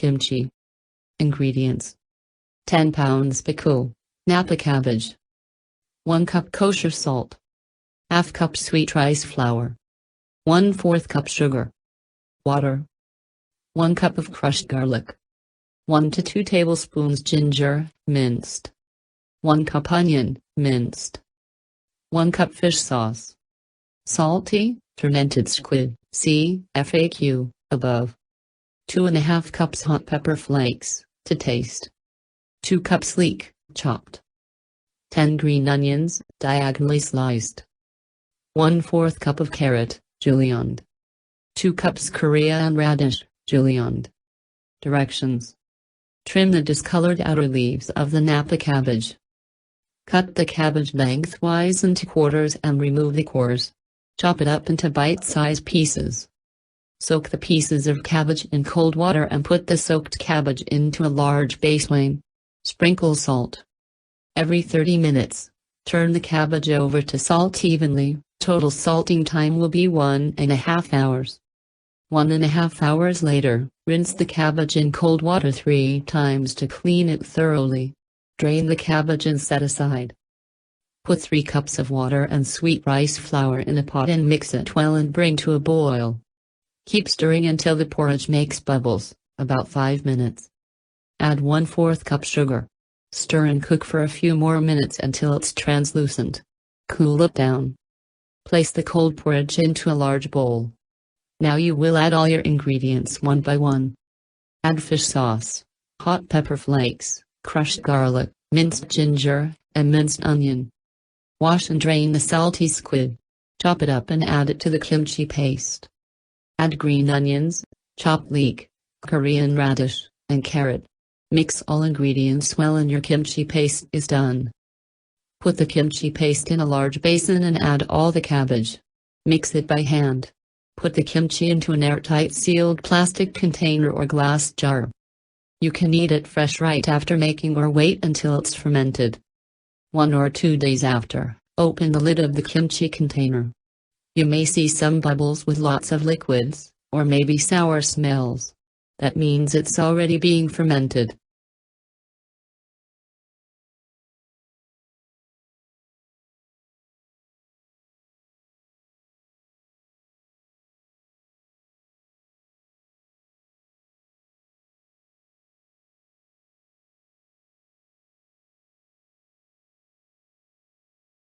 kimchi. Ingredients: 10 pounds baechu, napa cabbage, 1 cup kosher salt, ½ cup sweet rice flour, 1/4 cup sugar, water, 1 cup of crushed garlic, 1 to 2 tablespoons ginger, minced, 1 cup onion, minced, 1 cup fish sauce, salty, fermented squid, see FAQ, above, 2½ cups hot pepper flakes, to taste, 2 cups leek, chopped, 10 green onions, diagonally sliced, 1/4 cup of carrot, julienned, 2 cups Korean radish, julienned. Directions: trim the discolored outer leaves of the napa cabbage. Cut the cabbage lengthwise into quarters and remove the cores. Chop it up into bite-sized pieces. Soak the pieces of cabbage in cold water and put the soaked cabbage into a large basin. Sprinkle salt. Every 30 minutes, turn the cabbage over to salt evenly. Total salting time will be 1½ hours. 1½ hours later, rinse the cabbage in cold water 3 times to clean it thoroughly. Drain the cabbage and set aside. Put 3 cups of water and sweet rice flour in a pot and mix it well and bring to a boil. Keep stirring until the porridge makes bubbles, about 5 minutes. Add 1/4 cup sugar. Stir and cook for a few more minutes until it's translucent. Cool it down. Place the cold porridge into a large bowl. Now you will add all your ingredients one by one. Add fish sauce, hot pepper flakes, crushed garlic, minced ginger, and minced onion. Wash and drain the salty squid. Chop it up and add it to the kimchi paste. Add green onions, chopped leek, Korean radish, and carrot. Mix all ingredients well and your kimchi paste is done. Put the kimchi paste in a large basin and add all the cabbage. Mix it by hand. Put the kimchi into an airtight sealed plastic container or glass jar. You can eat it fresh right after making or wait until it's fermented. 1 or 2 days after, open the lid of the kimchi container. You may see some bubbles with lots of liquids, or maybe sour smells. That means it's already being fermented.